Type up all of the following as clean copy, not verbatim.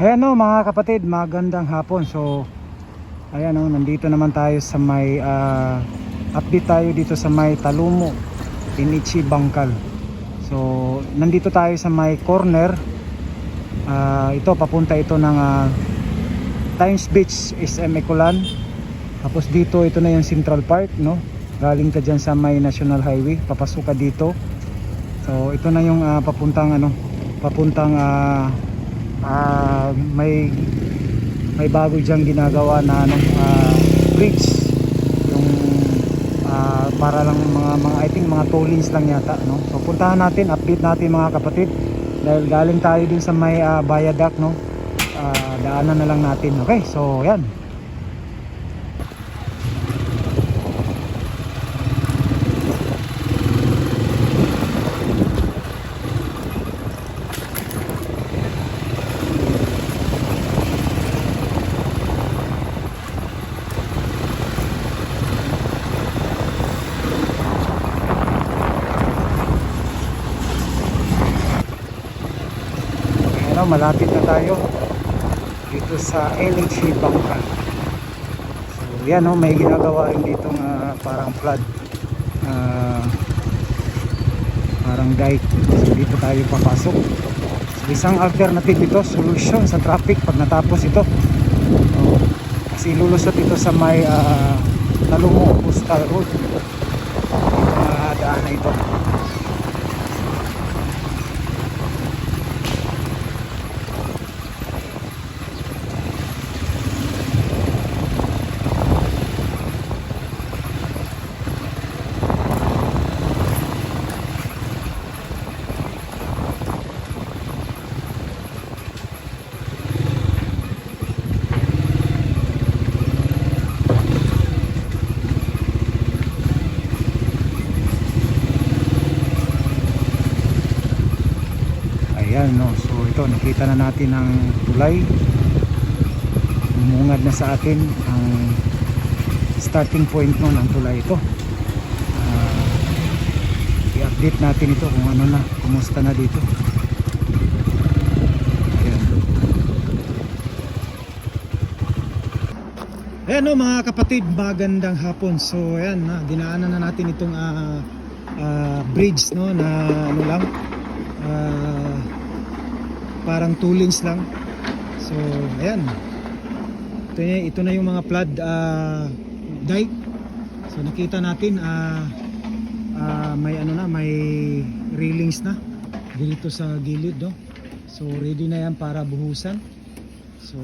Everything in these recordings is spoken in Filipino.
Ayan o mga kapatid, magandang hapon. So ayan o, nandito naman tayo sa may update tayo dito sa may Talumo, Inichi, Bangkal. So nandito tayo sa may corner. Ito papunta ito ng Times Beach, SM Ecolan. Tapos dito ito na yung Central Park, no? Galing ka dyan sa may National Highway, papasok ka dito. So ito na yung papuntang may bago diyang ginagawa na bridge, yung para lang mga I think mga toll lanes lang yata, no? So puntahan natin, update natin mga kapatid, dahil galing tayo din sa may viaduct, no? Daanan na lang natin. Okay, so yan. Malapit na tayo dito sa LHC Bangkal. So yan o, may ginagawa rin dito parang flood parang dike. So dito tayo papasok. So, isang alternative ito, solution sa traffic pag natapos ito. So, kasi lulusot ito sa may Talumo Coastal Road. Ito daan na ito. Ayan, no. So ito, nakita na natin ang tulay. Umungad na sa atin ang starting point no, ng tulay ito. I-update natin ito kung ano na, kumusta na dito. Ayan. Ayan no mga kapatid, magandang hapon. So ayan, dinaanan na natin itong bridge no, na ano lang, parang 2 lanes lang. So ayan, ito na yung mga flood dike. So nakita natin may ano na, may railings na dito sa gilid, no? So ready na yan para buhusan. So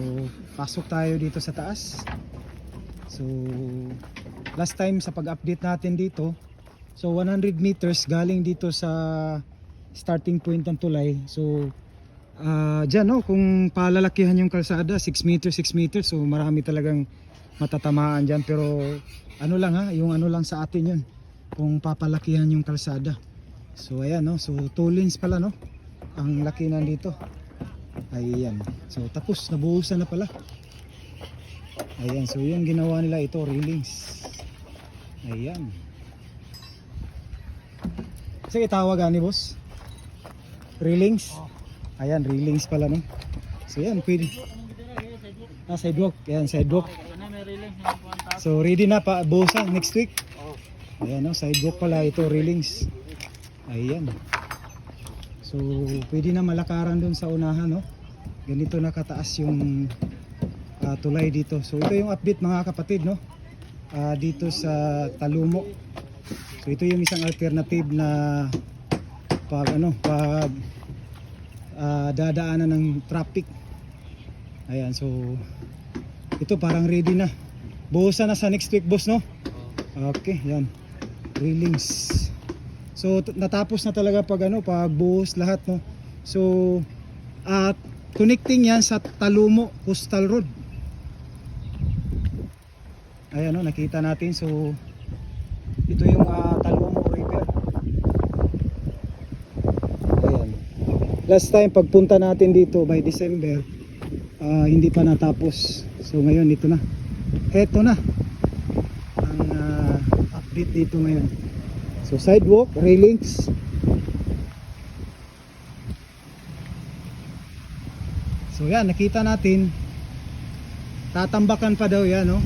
pasok tayo dito sa taas. So last time sa pag-update natin dito, so 100 meters galing dito sa starting point ng tulay. So dyan no, kung palalakihan yung kalsada 6 meters, so marami talagang matatamaan dyan. Pero ano lang yung ano lang sa atin yun, kung papalakihan yung kalsada. So ayan no, so 2 lanes pala no, ang laki nandito. Ayan, so tapos nabuhusan na pala. Ayan, so yung ginawa nila ito, railings. Ayan, sige tawag ni boss, railings. Ayan, railings pala no. So yan, pwede. Sidewalk. Ayan, sidewalk. So ready na pa buhusan next week. Ayan no, sidewalk pala ito, railings. Ayan. So pwede na malakaran dun sa unahan no. Ganito na kataas yung tulay dito. So ito yung update mga kapatid no, dito sa Talumo. So ito yung isang alternative na pag dadaanan ng traffic. Ayan, so ito parang ready na. Buhusan na sa next week boss no. Okay, yan. Railings. So natapos na talaga pag buhos lahat no. So connecting yan sa Talumo Coastal Road. Ayan no, nakita natin. So ito yung Talumo River. Ayan. Last time pagpunta natin dito by December, hindi pa natapos. So ngayon ito na. Ito na ang update dito ngayon. So sidewalk, railings. So yan, nakita natin tatambakan pa daw yan, no?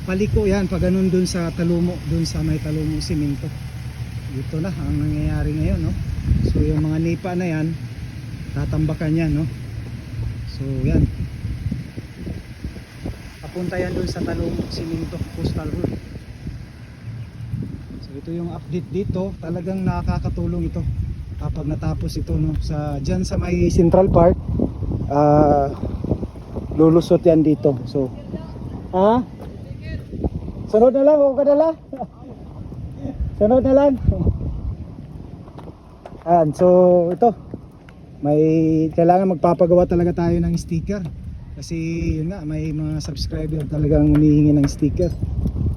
Paliko yan pag ganun dun sa Talumo, dun sa may Talumo Simento. Dito na ang nangyayari ngayon, no? So yung mga nipa na yan tatambakan yan, no? So yan, papunta yan dun sa Talumo Simento Coastal Road. So ito yung update dito, talagang nakakatulong ito kapag natapos ito, no? Sa dyan sa may Central Park, lulusot yan dito. So sunod na lang, huwag ka na lang. Sunod na lang. Ayan, so ito, may kailangan magpapagawa talaga tayo ng sticker kasi yun nga, may mga subscriber talagang humihingi ng sticker.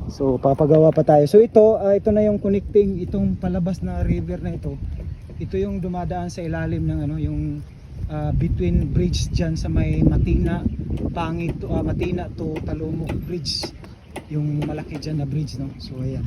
So papagawa pa tayo. So ito na yung connecting, itong palabas na river na ito. Ito yung dumadaan sa ilalim ng ano, yung between bridge dyan sa may Matina Matina to Talumo Bridge, yung malaki dyan na bridge, no? So ayan,